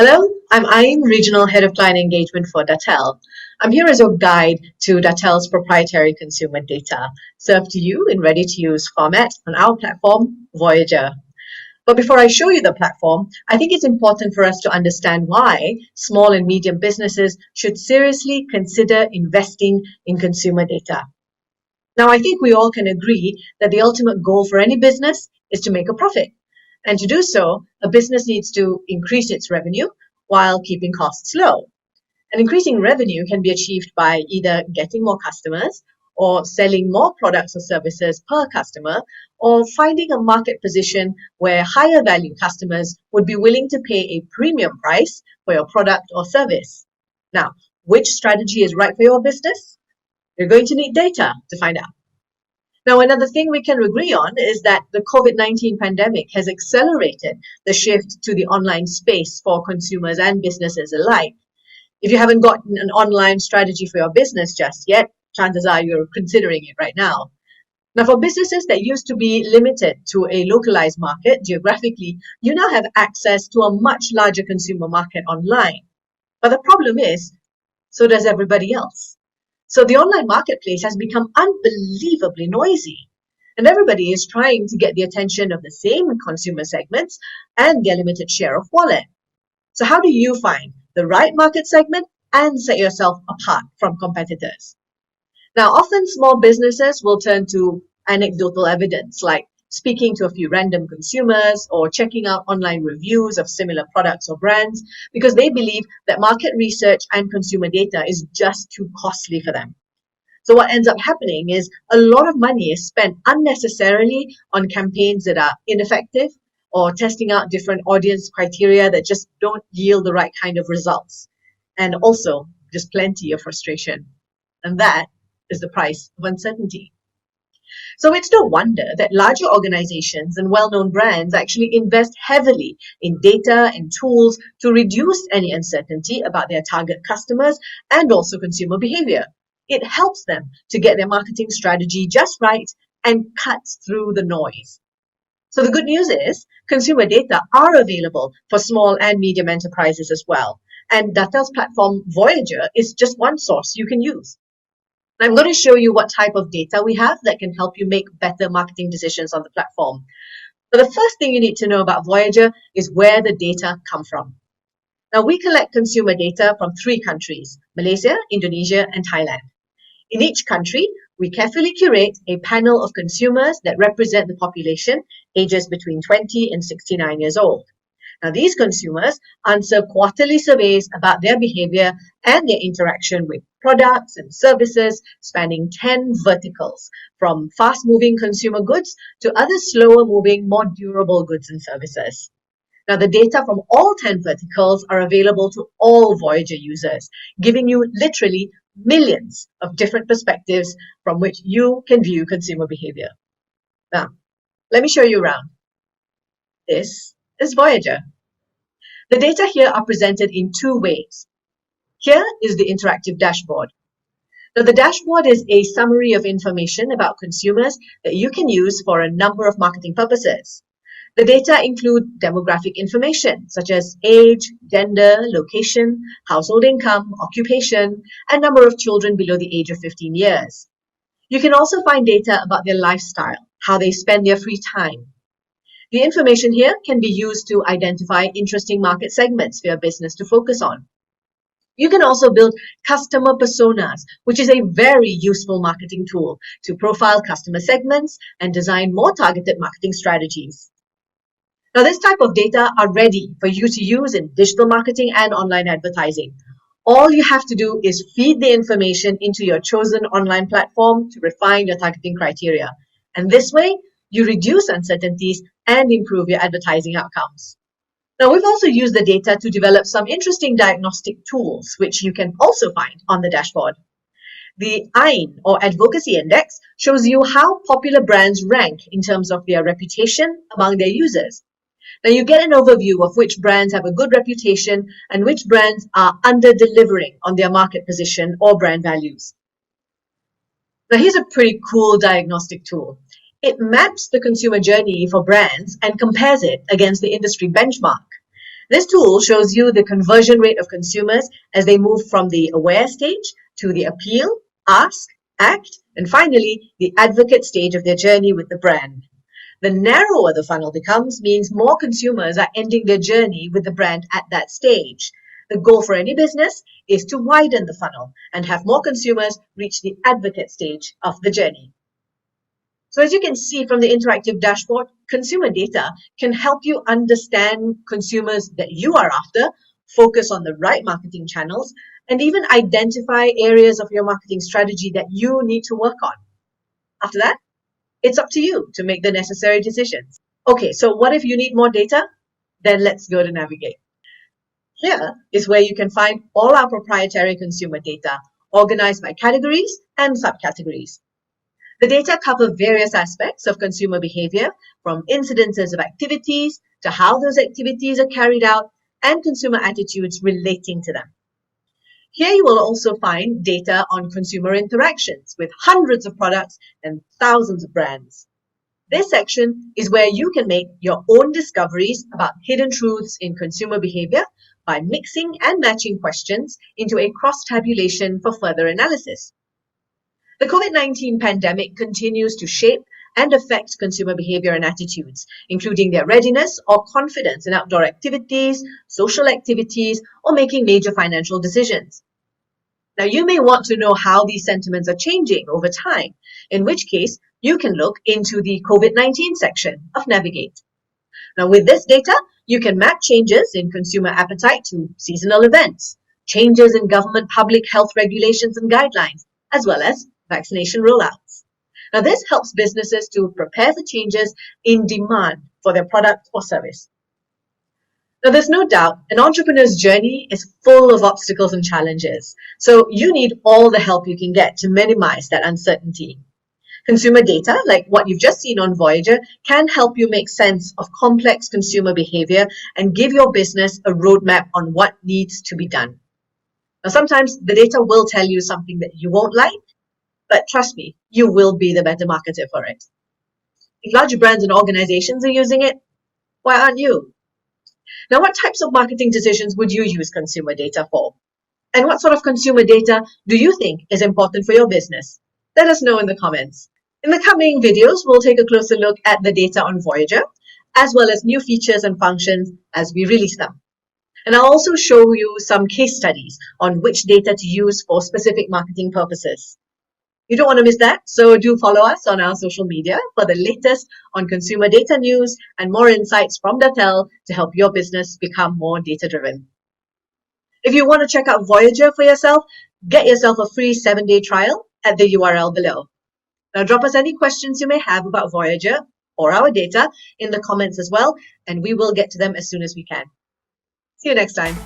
Hello, I'm Ayn, Regional Head of Client Engagement for Dattel. I'm here as your guide to Dattel's proprietary consumer data, served to you in ready-to-use format on our platform, Voyager. But before I show you the platform, I think it's important for us to understand why small and medium businesses should seriously consider investing in consumer data. Now, I think we all can agree that the ultimate goal for any business is to make a profit. And to do so, a business needs to increase its revenue while keeping costs low. And increasing revenue can be achieved by either getting more customers or selling more products or services per customer, or finding a market position where higher value customers would be willing to pay a premium price for your product or service. Now, which strategy is right for your business? You're going to need data to find out. Now, another thing we can agree on is that the COVID-19 pandemic has accelerated the shift to the online space for consumers and businesses alike. If you haven't gotten an online strategy for your business just yet, chances are you're considering it right now. Now, for businesses that used to be limited to a localized market geographically, you now have access to a much larger consumer market online. But the problem is, so does everybody else. So the online marketplace has become unbelievably noisy, and everybody is trying to get the attention of the same consumer segments and their limited share of wallet. So how do you find the right market segment and set yourself apart from competitors? Now, often small businesses will turn to anecdotal evidence like speaking to a few random consumers or checking out online reviews of similar products or brands because they believe that market research and consumer data is just too costly for them. So what ends up happening is a lot of money is spent unnecessarily on campaigns that are ineffective or testing out different audience criteria that just don't yield the right kind of results. And also just plenty of frustration. And that is the price of uncertainty. So it's no wonder that larger organizations and well-known brands actually invest heavily in data and tools to reduce any uncertainty about their target customers and also consumer behavior. It helps them to get their marketing strategy just right and cuts through the noise. So the good news is consumer data are available for small and medium enterprises as well. And Dattel's platform Voyager is just one source you can use. I'm going to show you what type of data we have that can help you make better marketing decisions on the platform. But the first thing you need to know about Voyager is where the data come from. Now, we collect consumer data from 3 countries, Malaysia, Indonesia, and Thailand. In each country, we carefully curate a panel of consumers that represent the population ages between 20 and 69 years old. Now, these consumers answer quarterly surveys about their behavior and their interaction with products and services spanning 10 verticals, from fast-moving consumer goods to other slower-moving, more durable goods and services. Now, the data from all 10 verticals are available to all Voyager users, giving you literally millions of different perspectives from which you can view consumer behavior. Now, let me show you around. This is Voyager. The data here are presented in 2 ways. Here is the interactive dashboard. Now, the dashboard is a summary of information about consumers that you can use for a number of marketing purposes. The data include demographic information such as age, gender, location, household income, occupation, and number of children below the age of 15 years. You can also find data about their lifestyle, how they spend their free time. The information here can be used to identify interesting market segments for your business to focus on. You can also build customer personas, which is a very useful marketing tool to profile customer segments and design more targeted marketing strategies. Now, this type of data are ready for you to use in digital marketing and online advertising. All you have to do is feed the information into your chosen online platform to refine your targeting criteria. And this way, you reduce uncertainties and improve your advertising outcomes. Now, we've also used the data to develop some interesting diagnostic tools, which you can also find on the dashboard. The AIN, or Advocacy Index, shows you how popular brands rank in terms of their reputation among their users. Now, you get an overview of which brands have a good reputation and which brands are under-delivering on their market position or brand values. Now, here's a pretty cool diagnostic tool. It maps the consumer journey for brands and compares it against the industry benchmark. This tool shows you the conversion rate of consumers as they move from the aware stage to the appeal, ask, act, and finally the advocate stage of their journey with the brand. The narrower the funnel becomes means more consumers are ending their journey with the brand at that stage. The goal for any business is to widen the funnel and have more consumers reach the advocate stage of the journey. So as you can see from the interactive dashboard, consumer data can help you understand consumers that you are after, focus on the right marketing channels, and even identify areas of your marketing strategy that you need to work on. After that, it's up to you to make the necessary decisions. Okay, so what if you need more data? Then let's go to Navigate. Here is where you can find all our proprietary consumer data, organized by categories and subcategories. The data cover various aspects of consumer behavior, from incidences of activities to how those activities are carried out and consumer attitudes relating to them. Here you will also find data on consumer interactions with hundreds of products and thousands of brands. This section is where you can make your own discoveries about hidden truths in consumer behavior by mixing and matching questions into a cross-tabulation for further analysis. The COVID-19 pandemic continues to shape and affect consumer behavior and attitudes, including their readiness or confidence in outdoor activities, social activities, or making major financial decisions. Now, you may want to know how these sentiments are changing over time, in which case you can look into the COVID-19 section of Navigate. Now, with this data, you can map changes in consumer appetite to seasonal events, changes in government public health regulations and guidelines, as well as vaccination rollouts. Now, this helps businesses to prepare for changes in demand for their product or service. Now, there's no doubt an entrepreneur's journey is full of obstacles and challenges, so you need all the help you can get to minimize that uncertainty. Consumer data, like what you've just seen on Voyager, can help you make sense of complex consumer behavior and give your business a roadmap on what needs to be done. Now, sometimes the data will tell you something that you won't like, but trust me, you will be the better marketer for it. If larger brands and organizations are using it, why aren't you? Now, what types of marketing decisions would you use consumer data for? And what sort of consumer data do you think is important for your business? Let us know in the comments. In the coming videos, we'll take a closer look at the data on Voyager, as well as new features and functions as we release them. And I'll also show you some case studies on which data to use for specific marketing purposes. You don't want to miss that, so do follow us on our social media for the latest on consumer data news and more insights from Dattel to help your business become more data-driven. If you want to check out Voyager for yourself, get yourself a free 7-day trial at the URL below. Now, drop us any questions you may have about Voyager or our data in the comments as well, and we will get to them as soon as we can. See you next time.